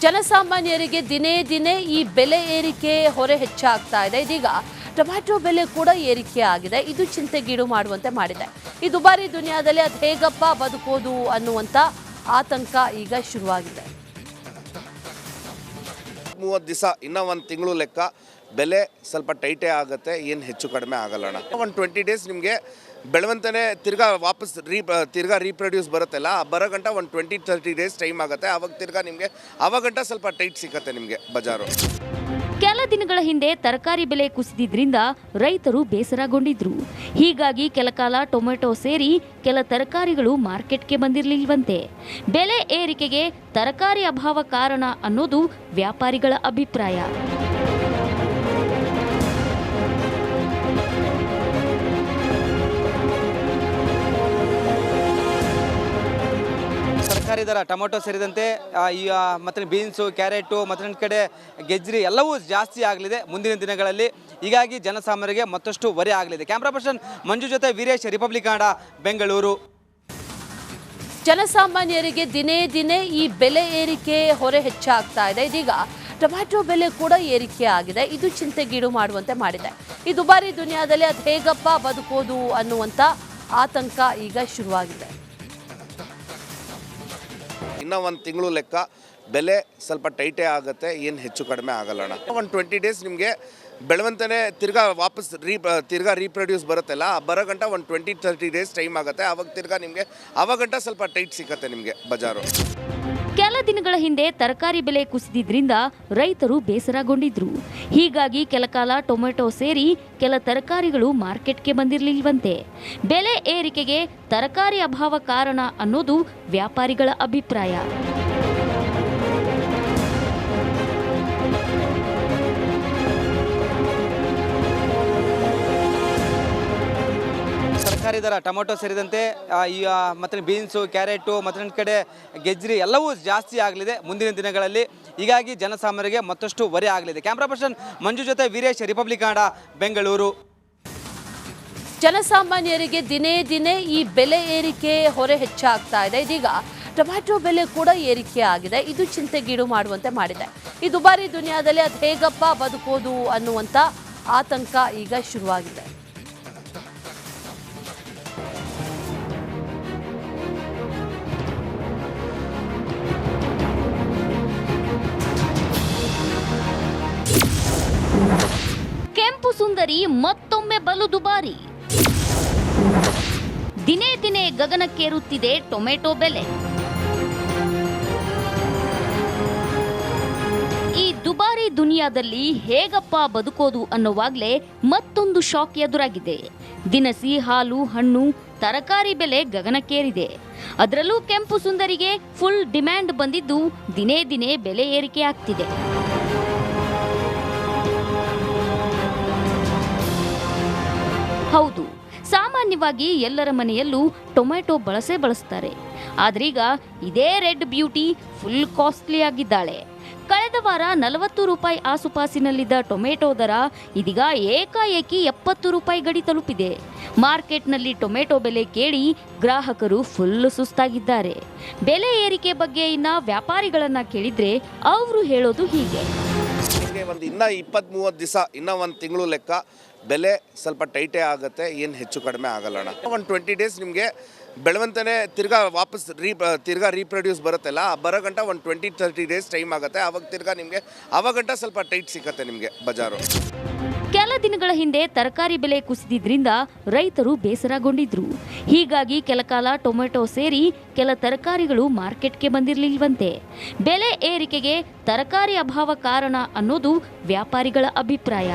ಜನಸಾಮಾನ್ಯರಿಗೆ ದಿನೇ ದಿನೇ ಈ ಬೆಲೆ ಏರಿಕೆ ಹೊರೆ ಹೆಚ್ಚಾಗ್ತಾ ಇದೆ. ಇದೀಗ ಟೊಮ್ಯಾಟೊ ಬೆಲೆ ಕೂಡ ಏರಿಕೆ ಆಗಿದೆ. ಇದು ಚಿಂತೆಗೀಡು ಮಾಡುವಂತೆ ಮಾಡಿದೆ. ಈ ದುಬಾರಿ ದುನಿಯಾದಲ್ಲಿ ಅದು ಹೇಗಪ್ಪ ಬದುಕೋದು ಅನ್ನುವಂತ ಆತಂಕ ಈಗ ಶುರುವಾಗಿದೆ. 30 ದಿವಸ ಇನ್ನ ಒಂದು ತಿಂಗಳು ಲೆಕ್ಕ ಬೆಲೆ ಸ್ವಲ್ಪ ಟೈಟೇ ಆಗುತ್ತೆ, ಏನು ಹೆಚ್ಚು ಕಡಿಮೆ ಆಗಲ್ಲ ಅಣ್ಣ. ಒಂದು 20 ಡೇಸ್ ನಿಮಗೆ ಬೆಳವಂತನೇ ತಿರ್ಗಾ ವಾಪಸ್ ತಿರ್ಗಾ ರೀಪ್ರೊಡ್ಯೂಸ್ ಬರುತ್ತಲ್ಲ, ಬರೋ ಗಂಟ ಒಂದು 20-30 ಡೇಸ್ ಟೈಮ್ ಆಗುತ್ತೆ. ಆವಾಗ ತಿರ್ಗಾ ನಿಮಗೆ ಆವಾಗಂಟ ಸ್ವಲ್ಪ ಟೈಟ್ ಸಿಗುತ್ತೆ ನಿಮಗೆ ಬಜಾರು. ಕೆಲ ದಿನಗಳ ಹಿಂದೆ ತರಕಾರಿ ಬೆಲೆ ಕುಸಿದಿದ್ರಿಂದ ರೈತರು ಬೇಸರಗೊಂಡಿದ್ರು. ಹೀಗಾಗಿ ಕೆಲಕಾಲ ಟೊಮೆಟೊ ಸೇರಿ ಕೆಲ ತರಕಾರಿಗಳು ಮಾರ್ಕೆಟ್ಗೆ ಬಂದಿರಲಿಲ್ವಂತೆ. ಬೆಲೆ ಏರಿಕೆಗೆ ತರಕಾರಿ ಅಭಾವ ಕಾರಣ ಅನ್ನೋದು ವ್ಯಾಪಾರಿಗಳ ಅಭಿಪ್ರಾಯ. ತರಕಾರಿ ದರ ಟೊಮೊಟೊ ಸೇರಿದಂತೆ ಮತ್ತು ಬೀನ್ಸು, ಕ್ಯಾರೆಟು, ಮತ್ತೊಂದು ಕಡೆ ಗೆಜ್ರಿ ಎಲ್ಲವೂ ಜಾಸ್ತಿ ಆಗಲಿದೆ ಮುಂದಿನ ದಿನಗಳಲ್ಲಿ. ಹೀಗಾಗಿ ಜನಸಾಮಾನ್ಯರಿಗೆ ಮತ್ತಷ್ಟು ಹೊರೆ ಆಗಲಿದೆ. ಕ್ಯಾಮ್ರಾ ಪರ್ಸನ್ ಮಂಜು ಜೊತೆ ವೀರೇಶ್, ರಿಪಬ್ಲಿಕ್ ಕನ್ನಡ, ಬೆಂಗಳೂರು. ಜನಸಾಮಾನ್ಯರಿಗೆ ದಿನೇ ದಿನೇ ಈ ಬೆಲೆ ಏರಿಕೆ ಹೊರೆ ಹೆಚ್ಚಾಗ್ತಾ ಇದೆ. ಇದೀಗ ಟೊಮ್ಯಾಟೊ ಬೆಲೆ ಕೂಡ ಏರಿಕೆ ಆಗಿದೆ. ಇದು ಚಿಂತೆಗೀಡು ಮಾಡುವಂತೆ ಮಾಡಿದೆ. ಈ ದುಬಾರಿ ದುನಿಯಾದಲ್ಲಿ ಅದು ಹೇಗಪ್ಪ ಬದುಕೋದು ಅನ್ನುವಂತ ಆತಂಕ ಈಗ ಶುರುವಾಗಿದೆ. ಇನ್ನ ಒಂದು ತಿಂಗಳು ಲೆಕ್ಕ ಬೆಲೆ ಸ್ವಲ್ಪ ಟೈಟೇ ಆಗುತ್ತೆ, ಏನು ಹೆಚ್ಚು ಕಡಿಮೆ ಆಗಲ್ಲ ಅಣ್ಣ. ಒಂದು 20 ಡೇಸ್ ನಿಮಗೆ ಬೆಳವಂತನೇ ತಿರ್ಗಾ ವಾಪಸ್ ತಿರ್ಗಾ ರೀಪ್ರೊಡ್ಯೂಸ್ ಬರುತ್ತಲ್ಲ, ಬರೋ ಗಂಟ ಒಂದು 20-30 ಡೇಸ್ ಟೈಮ್ ಆಗುತ್ತೆ. ಆವಾಗ ತಿರ್ಗಾ ನಿಮಗೆ ಆವಾಗಂಟ ಸ್ವಲ್ಪ ಟೈಟ್ ಸಿಗುತ್ತೆ ನಿಮಗೆ ಬಜಾರು. ಕೆಲ ದಿನಗಳ ಹಿಂದೆ ತರಕಾರಿ ಬೆಲೆ ಕುಸಿದಿದ್ರಿಂದ ರೈತರು ಬೇಸರಗೊಂಡಿದ್ರು. ಹೀಗಾಗಿ ಕೆಲಕಾಲ ಟೊಮೆಟೊ ಸೇರಿ ಕೆಲ ತರಕಾರಿಗಳು ಮಾರ್ಕೆಟ್ಗೆ ಬಂದಿರಲಿಲ್ವಂತೆ. ಬೆಲೆ ಏರಿಕೆಗೆ ತರಕಾರಿ ಅಭಾವ ಕಾರಣ ಅನ್ನೋದು ವ್ಯಾಪಾರಿಗಳ ಅಭಿಪ್ರಾಯ. ತರಕಾರಿ ದರ ಟೊಮೊಟೊ ಸೇರಿದಂತೆ ಮತ್ತು ಬೀನ್ಸು, ಕ್ಯಾರೆಟು, ಮತ್ತೊಂದು ಕಡೆ ಗೆಜ್ರಿ ಎಲ್ಲವೂ ಜಾಸ್ತಿ ಆಗಲಿದೆ ಮುಂದಿನ ದಿನಗಳಲ್ಲಿ. ಹೀಗಾಗಿ ಜನಸಾಮಾನ್ಯರಿಗೆ ಮತ್ತಷ್ಟು ಹೊರೆ ಆಗಲಿದೆ. ಕ್ಯಾಮ್ರಾ ಪರ್ಸನ್ ಮಂಜು ಜೊತೆ ವೀರೇಶ್, ರಿಪಬ್ಲಿಕ್ ಕನ್ನಡ, ಬೆಂಗಳೂರು. ಜನಸಾಮಾನ್ಯರಿಗೆ ದಿನೇ ದಿನೇ ಈ ಬೆಲೆ ಏರಿಕೆ ಹೊರೆ ಹೆಚ್ಚಾಗ್ತಾ ಇದೆ. ಇದೀಗ ಟೊಮ್ಯಾಟೊ ಬೆಲೆ ಕೂಡ ಏರಿಕೆ ಆಗಿದೆ. ಇದು ಚಿಂತೆಗೀಡು ಮಾಡುವಂತೆ ಮಾಡಿದೆ. ಈ ದುಬಾರಿ ದುನಿಯಾದಲ್ಲಿ ಅದು ಹೇಗಪ್ಪ ಬದುಕೋದು ಅನ್ನುವಂತ ಆತಂಕ ಈಗ ಶುರುವಾಗಿದೆ. ಕೆಂಪು ಸುಂದರಿ ಮತ್ತೊಮ್ಮೆ ಬಲು ದುಬಾರಿ. ದಿನೇ ದಿನೇ ಗಗನಕ್ಕೇರುತ್ತಿದೆ ಟೊಮೆಟೊ ಬೆಲೆ. ಈ ದುಬಾರಿ ದುನಿಯಾದಲ್ಲಿ ಹೇಗಪ್ಪ ಬದುಕೋದು ಅನ್ನೋವಾಗ್ಲೇ ಮತ್ತೊಂದು ಶಾಕ್ ಎದುರಾಗಿದೆ. ದಿನಸಿ, ಹಾಲು, ಹಣ್ಣು, ತರಕಾರಿ ಬೆಲೆ ಗಗನಕ್ಕೇರಿದೆ. ಅದರಲ್ಲೂ ಕೆಂಪು ಸುಂದರಿಗೆ ಫುಲ್ ಡಿಮ್ಯಾಂಡ್ ಬಂದಿದ್ದು ದಿನೇ ದಿನೇ ಬೆಲೆ ಏರಿಕೆ ಆಗ್ತಿದೆ. ಹೌದು, ಸಾಮಾನ್ಯವಾಗಿ ಎಲ್ಲರ ಮನೆಯಲ್ಲೂ ಟೊಮೆಟೊ ಬಳಸ್ತಾರೆ. ಆದ್ರೀಗ ಇದೇ ರೆಡ್ ಬ್ಯೂಟಿ ಫುಲ್ ಕಾಸ್ಟ್ಲಿ ಆಗಿದ್ದಾಳೆ. ಕಳೆದ ವಾರ 40 ರೂಪಾಯಿ ಆಸುಪಾಸಿನಲ್ಲಿದ್ದ ಟೊಮೆಟೊ ದರ ಇದೀಗ ಏಕಾಏಕಿ 70 ರೂಪಾಯಿ ಗಡಿ ತಲುಪಿದೆ. ಮಾರ್ಕೆಟ್ನಲ್ಲಿ ಟೊಮೆಟೊ ಬೆಲೆ ಕೇಳಿ ಗ್ರಾಹಕರು ಫುಲ್ ಸುಸ್ತಾಗಿದ್ದಾರೆ. ಬೆಲೆ ಏರಿಕೆ ಬಗ್ಗೆ ಇನ್ನ ವ್ಯಾಪಾರಿಗಳನ್ನ ಕೇಳಿದ್ರೆ ಅವರು ಹೇಳೋದು ಹೀಗೆ. ಒಂದು ಇನ್ನ 20-30 ದಿವಸ ಇನ್ನ ಒಂದು ತಿಂಗಳು ಲೆಕ್ಕ ಬೆಲೆ ಸ್ವಲ್ಪ ಟೈಟೇ ಆಗುತ್ತೆ, ಏನು ಹೆಚ್ಚು ಕಡಿಮೆ ಆಗಲ್ಲ ಅಣ್ಣ. ಒಂದು 20 ಡೇಸ್ ನಿಮಗೆ ಬೆಳವಂತನೇ ತಿರ್ಗಾ ವಾಪಸ್ ತಿರ್ಗಾ ರೀಪ್ರೊಡ್ಯೂಸ್ ಬರುತ್ತಲ್ಲ, ಬರೋ ಗಂಟ ಒಂದು 20-30 ಡೇಸ್ ಟೈಮ್ ಆಗುತ್ತೆ. ಆವಾಗ ತಿರ್ಗಾ ನಿಮಗೆ ಆವಾಗಂಟ ಸ್ವಲ್ಪ ಟೈಟ್ ಸಿಗುತ್ತೆ ನಿಮಗೆ ಬಜಾರು. ಕೆಲ ದಿನಗಳ ಹಿಂದೆ ತರಕಾರಿ ಬೆಲೆ ಕುಸಿದಿದ್ರಿಂದ ರೈತರು ಬೇಸರಗೊಂಡಿದ್ರು. ಹೀಗಾಗಿ ಕೆಲಕಾಲ ಟೊಮೆಟೊ ಸೇರಿ ಕೆಲ ತರಕಾರಿಗಳು ಮಾರ್ಕೆಟ್ಗೆ ಬಂದಿರಲಿಲ್ವಂತೆ. ಬೆಲೆ ಏರಿಕೆಗೆ ತರಕಾರಿ ಅಭಾವ ಕಾರಣ ಅನ್ನೋದು ವ್ಯಾಪಾರಿಗಳ ಅಭಿಪ್ರಾಯ.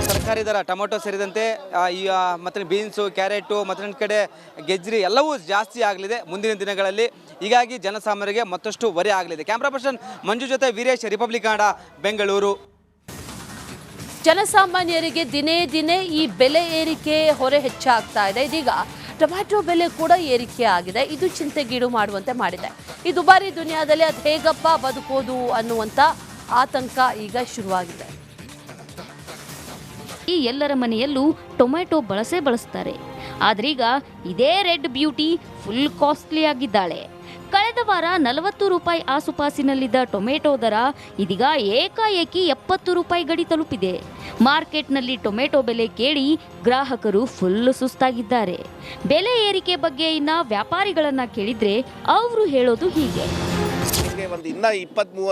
ತರಕಾರಿ ದರ ಟೊಮೊಟೊ ಸೇರಿದಂತೆ ಮತ್ತು ಬೀನ್ಸು, ಕ್ಯಾರೆಟು, ಮತ್ತೊಂದು ಕಡೆ ಗೆಜ್ರಿ ಎಲ್ಲವೂ ಜಾಸ್ತಿ ಆಗಲಿದೆ ಮುಂದಿನ ದಿನಗಳಲ್ಲಿ. ಹೀಗಾಗಿ ಜನಸಾಮಾನ್ಯರಿಗೆ ಮತ್ತಷ್ಟು ಹೊರೆ ಆಗಲಿದೆ. ಕ್ಯಾಮ್ರಾ ಪರ್ಸನ್ ಮಂಜು ಜೊತೆ ವೀರೇಶ್, ರಿಪಬ್ಲಿಕ್ ಕನ್ನಡ, ಬೆಂಗಳೂರು. ಜನಸಾಮಾನ್ಯರಿಗೆ ದಿನೇ ದಿನೇ ಈ ಬೆಲೆ ಏರಿಕೆ ಹೊರೆ ಹೆಚ್ಚಾಗ್ತಾ ಇದೆ. ಇದೀಗ ಟೊಮ್ಯಾಟೊ ಬೆಲೆ ಕೂಡ ಏರಿಕೆ ಆಗಿದೆ. ಇದು ಚಿಂತೆಗೀಡು ಮಾಡುವಂತೆ ಮಾಡಿದೆ. ಈ ದುಬಾರಿ ದುನಿಯಾದಲ್ಲಿ ಅದು ಹೇಗಪ್ಪ ಬದುಕೋದು ಅನ್ನುವಂತ ಆತಂಕ ಈಗ ಶುರುವಾಗಿದೆ. ಎಲ್ಲರ ಮನೆಯಲ್ಲೂ ಟೊಮೆಟೊ ಬಳಸ್ತಾರೆ. ಆದ್ರೀಗ ಇದೇ ರೆಡ್ ಬ್ಯೂಟಿ ಫುಲ್ ಕಾಸ್ಟ್ಲಿ ಆಗಿದ್ದಾಳೆ. ಕಳೆದ ವಾರ 40 ರೂಪಾಯಿ ಆಸುಪಾಸಿನಲ್ಲಿದ್ದ ಟೊಮೆಟೊ ದರ ಇದೀಗ ಏಕಾಏಕಿ 70 ರೂಪಾಯಿ ಗಡಿ ತಲುಪಿದೆ. ಮಾರ್ಕೆಟ್ನಲ್ಲಿ ಟೊಮೆಟೊ ಬೆಲೆ ಕೇಳಿ ಗ್ರಾಹಕರು ಫುಲ್ ಸುಸ್ತಾಗಿದ್ದಾರೆ. ಬೆಲೆ ಏರಿಕೆ ಬಗ್ಗೆ ಇನ್ನ ವ್ಯಾಪಾರಿಗಳನ್ನ ಕೇಳಿದ್ರೆ ಅವರು ಹೇಳೋದು ಹೀಗೆ. ಒಂದು ಇನ್ನ 20-30